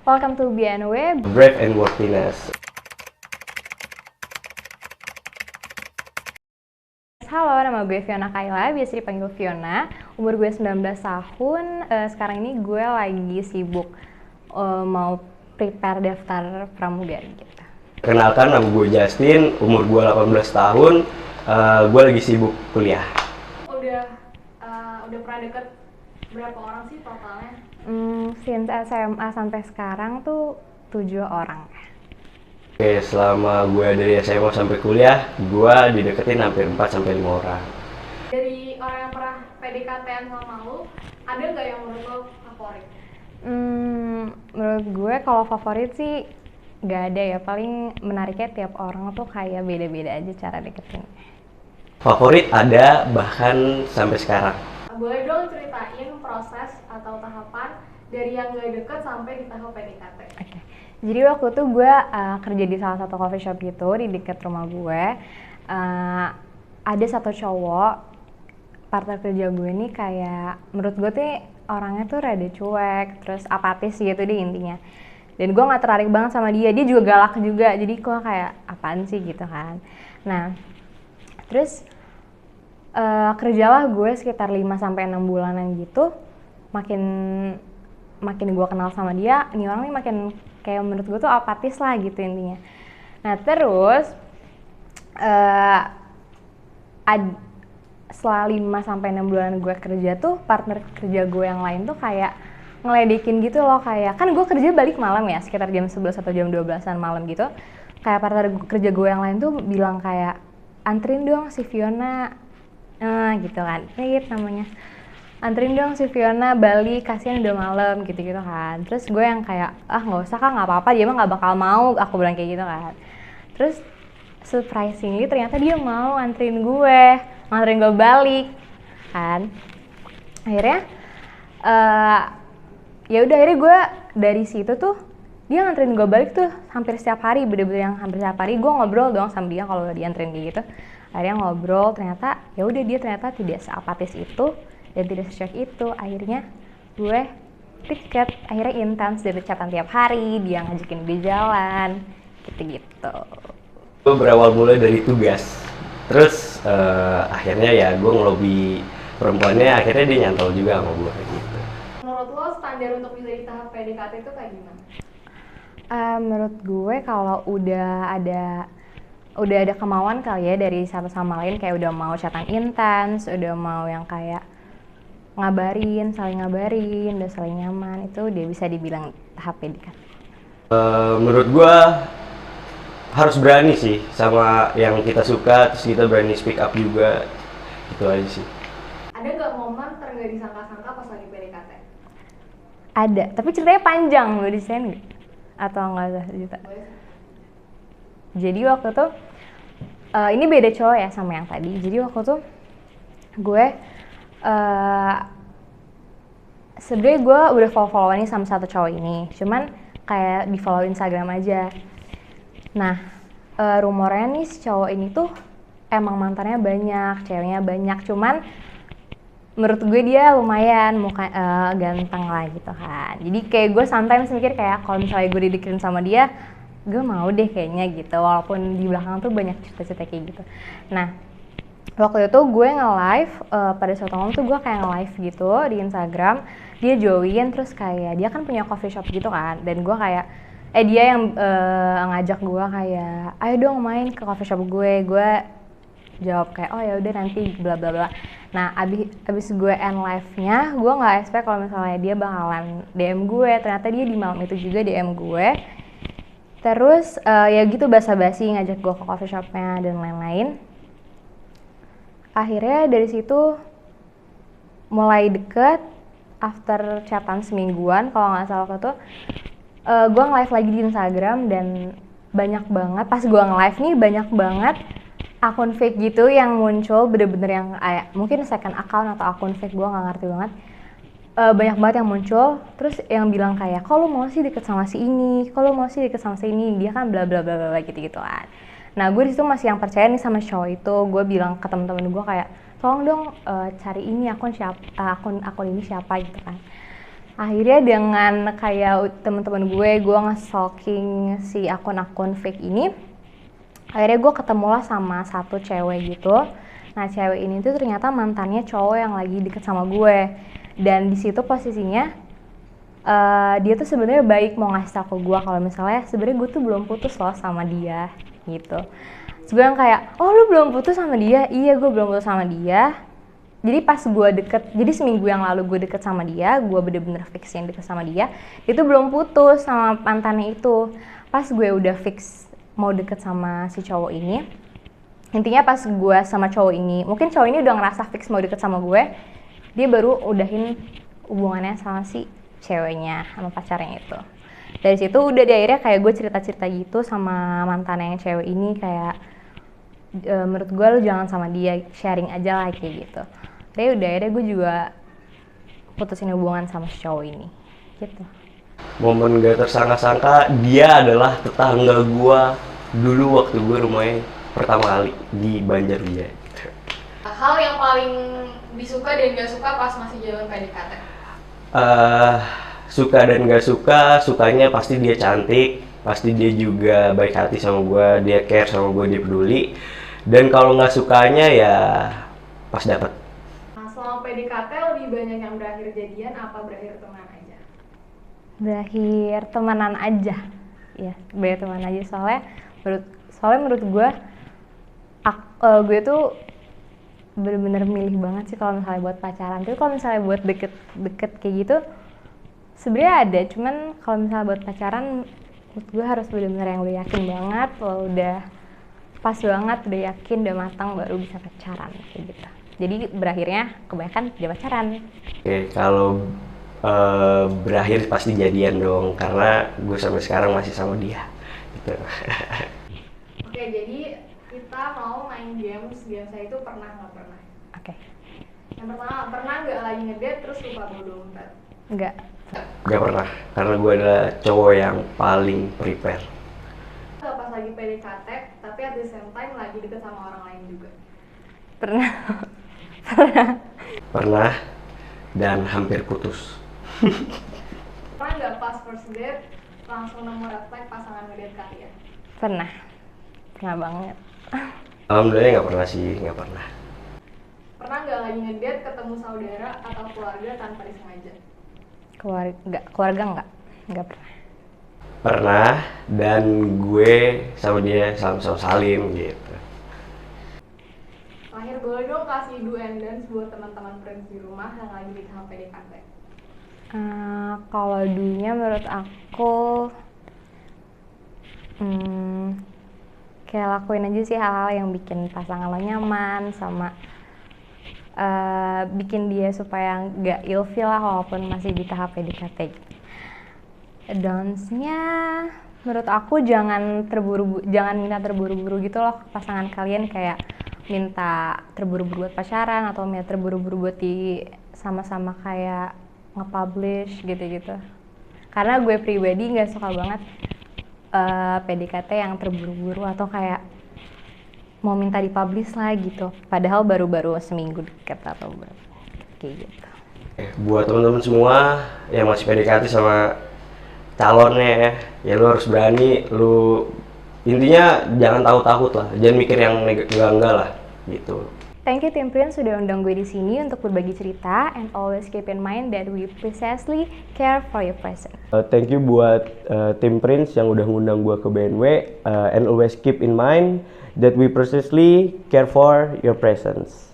Welcome to BNW. Brave and Worthiness. Halo, nama gue Fiona Kayla, biasa dipanggil Fiona. Umur gue 19 tahun, sekarang ini gue lagi sibuk mau prepare daftar pramugari gitu. Kenalkan, nama gue Justin, umur gue 18 tahun, gue lagi sibuk kuliah. Udah pernah deket berapa orang sih totalnya? Since SMA sampai sekarang tuh 7 orang. Oke, selama gue dari SMA sampai kuliah, gue dideketin hampir 4-5 orang. Dari orang yang pernah PDKT-an sama lu, ada nggak yang menurut lo favorit? Menurut gue kalau favorit sih gak ada ya, paling menariknya tiap orang tuh kayak beda-beda aja cara deketin. Favorit ada, bahkan sampai sekarang. Boleh dong ceritain proses atau tahapan dari yang gak deket sampai di tahap PDKT? Oke. Jadi waktu itu gue kerja di salah satu coffee shop gitu di dekat rumah gue. Ada satu cowok, partner kerja gue nih kayak menurut gue tuh orangnya tuh rada cuek, terus apatis gitu deh intinya. Dan gue nggak tertarik banget sama dia juga galak juga, jadi gue kayak apaan sih gitu kan. Nah, terus kerjalah gue sekitar 5-6 bulanan gitu. Makin gue kenal sama dia, ini orang nih makin kayak menurut gue tuh apatis lah gitu intinya. Nah terus setelah 5-6 bulan gue kerja tuh, partner kerja gue yang lain tuh kayak ngeledekin gitu loh, kayak kan gue kerja balik malam ya, sekitar jam 11 atau jam 12-an malam gitu. Kayak partner kerja gue yang lain tuh bilang kayak, anterin dong si Fiona, gitu kan, Rit namanya, anterin dong si Fiona balik, kasihan udah malam gitu-gitu kan. Terus gue yang kayak, nggak usah kak, nggak apa-apa, dia mah nggak bakal mau, aku bilang kayak gitu kan. Terus surprisingly ternyata dia mau nganterin gue balik kan. Akhirnya ya udah, akhirnya gue dari situ tuh dia nganterin gue balik tuh hampir setiap hari, bener-bener yang hampir setiap hari gue ngobrol dong sama dia kalau dianterin kayak gitu. Akhirnya ngobrol, ternyata ya udah dia ternyata tidak seapatis itu dan tidak secuek itu. Akhirnya gue deket, akhirnya intens, dari chatan tiap hari, dia ngajakin gue jalan gitu-gitu. Gue berawal mulai dari tugas, terus akhirnya ya gue ngelobi perempuannya, akhirnya dia nyantol juga sama gue gitu. Menurut lo standar untuk bisa di tahap PDKT itu kayak gimana? Menurut gue kalau udah ada kemauan kali ya dari satu sama lain, kayak udah mau chatan intens, udah mau yang kayak saling ngabarin, udah saling nyaman, itu udah bisa dibilang tahap PDKT. Menurut gue harus berani sih sama yang kita suka, terus kita berani speak up juga, itu aja sih. Ada nggak momen nggak disangka-sangka pas lagi PDKT? Ada, tapi ceritanya panjang, lo desain nggak? Atau nggak usah cerita? Jadi waktu tuh ini beda cowok ya sama yang tadi. Jadi waktu tuh gue sebenarnya gue udah follow-followan nih sama satu cowok ini, cuman kayak di follow Instagram aja. Nah rumornya nih si cowok ini tuh emang mantannya banyak, ceweknya banyak, cuman menurut gue dia lumayan ganteng lah gitu kan. Jadi kayak gue sometimes mikir kayak kalau misalnya gue dideketin sama dia, gue mau deh kayaknya gitu, walaupun di belakang tuh banyak cerita-cerita kayak gitu. Nah waktu itu gue nge-live, pada suatu momen tuh gue kayak nge-live gitu di Instagram, dia join, terus kayak dia kan punya coffee shop gitu kan, dan gue kayak dia yang ngajak gue kayak, ayo dong main ke coffee shop gue jawab kayak, oh ya udah nanti bla bla bla. Nah abis gue end live-nya, gue nggak expect kalau misalnya dia bakalan DM gue, ternyata dia di malam itu juga DM gue. Terus ya gitu basa-basi ngajak gue ke coffee shop-nya dan lain-lain. Akhirnya dari situ mulai deket, after chatan semingguan kalau nggak salah waktu itu, gue nge-live lagi di Instagram, dan banyak banget pas gue nge-live nih, banyak banget akun fake gitu yang muncul, bener-bener yang kayak mungkin second account atau akun fake, gue nggak ngerti banget. Banyak banget yang muncul, terus yang bilang kayak, kok lu mau sih deket sama si ini, kok lu mau sih deket sama si ini, dia kan bla bla bla bla gitu-gitu kan. Nah gue disitu masih yang percaya nih sama cowok itu. Gue bilang ke temen-temen gue kayak, tolong dong cari ini akun ini siapa gitu kan. Akhirnya dengan kayak teman-teman gue nge-stalking si akun-akun fake ini. Akhirnya gue ketemulah sama satu cewek gitu. Nah cewek ini tuh ternyata mantannya cowok yang lagi deket sama gue. Dan di situ posisinya dia tuh sebenarnya baik mau ngasih tau ke gue kalau misalnya sebenarnya gue tuh belum putus loh sama dia gitu. Terus gue yang kayak, oh lu belum putus sama dia? Iya gue belum putus sama dia. Jadi pas gue jadi seminggu yang lalu gue deket sama dia, gue bener-bener fix yang deket sama dia, itu belum putus sama mantannya itu. Pas gue udah fix mau deket sama si cowok ini, intinya pas gue sama cowok ini, mungkin cowok ini udah ngerasa fix mau deket sama gue, dia baru udahin hubungannya sama si ceweknya, sama pacarnya itu. Dari situ udah di akhirnya kayak gue cerita-cerita gitu sama mantannya yang cewek ini kayak, menurut gue lu jangan sama dia, sharing aja lah kayak gitu. Tapi udah akhirnya gue juga putusin hubungan sama si cowok ini gitu. Momen gak tersangka-sangka, dia adalah tetangga gua dulu waktu gue rumahnya pertama kali di Banjarwijaya. Hal yang paling disuka dan gak suka pas masih jalan PDKT? Suka dan gak suka, sukanya pasti dia cantik, pasti dia juga baik hati sama gua, dia care sama gua, dia peduli. Dan kalau nggak sukanya ya pas dapet. Nah, selama PDKT lebih banyak yang berakhir jadian apa berakhir teman aja? Berakhir temenan aja, ya berakhir temenan aja soalnya menurut gue, gue tuh bener-bener milih banget sih kalau misalnya buat pacaran. Tapi kalau misalnya buat deket kayak gitu, sebenarnya ada. Cuman kalau misalnya buat pacaran, menurut gue harus bener-bener yang udah yakin banget, lo udah pas banget, udah yakin, udah matang baru bisa pacaran kayak gitu. Jadi berakhirnya kebanyakan dia pacaran. Oke, kalau berakhir pasti jadian dong, karena gue sampai sekarang masih sama dia. Gitu. Oke, jadi kita mau main games. Saya itu pernah nggak pernah? Oke. Yang pertama, pernah nggak lagi ngedate terus lupa bawa dompet? Enggak. Gak pernah, karena gue adalah cowok yang paling prepare. Nggak pas lagi PDKT, tapi at the same time lagi deket sama orang lain juga? Pernah. Pernah dan hampir putus. Pernah nggak pas first date langsung nemu red flag pasangan ngedate kalian? Pernah banget. Alhamdulillah nggak pernah sih, nggak pernah. Pernah nggak lagi ngedate ketemu saudara atau keluarga tanpa disengaja? Keluarga nggak pernah. Pernah, dan gue sama dia salim gitu. Terakhir, boleh dong kasih do and dance buat teman-teman friends di rumah yang lagi di tahap PDKT? Kalau dunia menurut aku kayak lakuin aja sih hal-hal yang bikin pasangan lo nyaman, sama bikin dia supaya nggak ilfeel lah walaupun masih di tahap PDKT. Dance-nya menurut aku jangan minta terburu-buru gitu loh ke pasangan kalian, kayak minta terburu-buru buat pacaran atau minta terburu-buru buat sama-sama kayak nge-publish gitu-gitu. Karena gue pribadi nggak suka banget PDKT yang terburu-buru atau kayak mau minta dipublish lah gitu. Padahal baru-baru seminggu deket atau kayak gitu. Buat teman-teman semua yang masih PDKT sama calonnya, ya lu harus berani, lu intinya jangan takut lah, jangan mikir yang enggak lah gitu. Thank you Tim Prince sudah undang gue di sini untuk berbagi cerita, and always keep in mind that we precisely care for your presence. Thank you buat Tim Prince yang udah ngundang gue ke BNW, and always keep in mind that we precisely care for your presence.